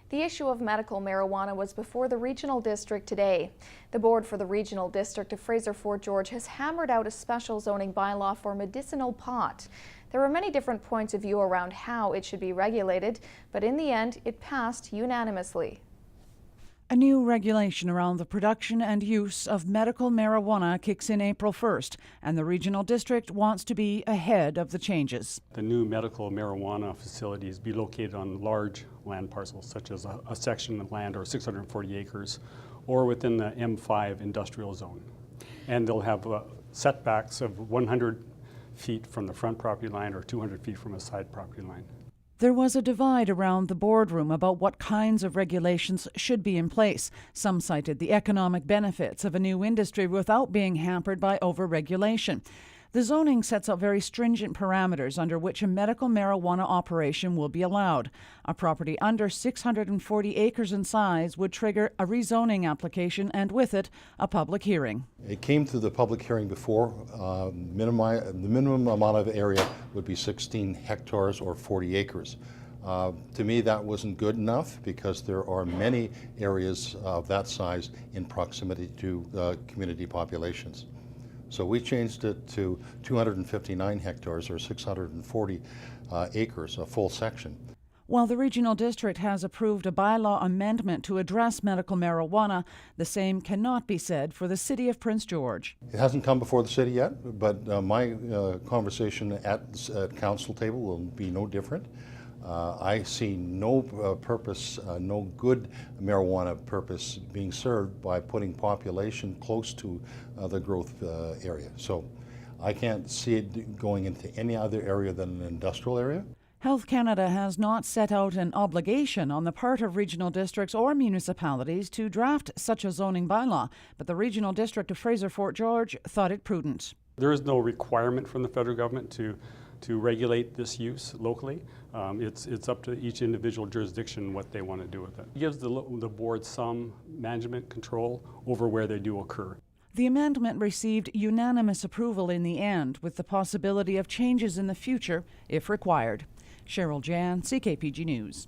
The issue of medical marijuana was before the Regional District today. The board for the Regional District of Fraser Fort George has hammered out a special zoning bylaw for medicinal pot. There were many different points of view around how it should be regulated, but in the end it passed unanimously. A new regulation around the production and use of medical marijuana kicks in April 1st, and the Regional District wants to be ahead of the changes. The new medical marijuana facilities be located on large land parcels, such as a section of land or 640 acres, or within the M5 industrial zone. And they'll have setbacks of 100 feet from the front property line or 200 feet from a side property line. There was a divide around the boardroom about what kinds of regulations should be in place. Some cited the economic benefits of a new industry without being hampered by over-regulation. The zoning sets out very stringent parameters under which a medical marijuana operation will be allowed. A property under 640 acres in size would trigger a rezoning application and with it, a public hearing. It came through the public hearing before. The minimum amount of area would be 16 hectares or 40 acres. To me, that wasn't good enough because there are many areas of that size in proximity to community populations. So we changed it to 259 hectares or 640 acres, a full section. While the Regional District has approved a bylaw amendment to address medical marijuana, the same cannot be said for the City of Prince George. It hasn't come before the city yet, but my conversation at council table will be no different. I see no purpose, no good marijuana purpose being served by putting population close to the growth area. So I can't see it going into any other area than an industrial area. Health Canada has not set out an obligation on the part of regional districts or municipalities to draft such a zoning bylaw, but the Regional District of Fraser Fort George thought it prudent. There is no requirement from the federal government to regulate this use locally. It's up to each individual jurisdiction what they want to do with it. It gives the board some management control over where they do occur. The amendment received unanimous approval in the end, with the possibility of changes in the future if required. Cheryl Jan, CKPG News.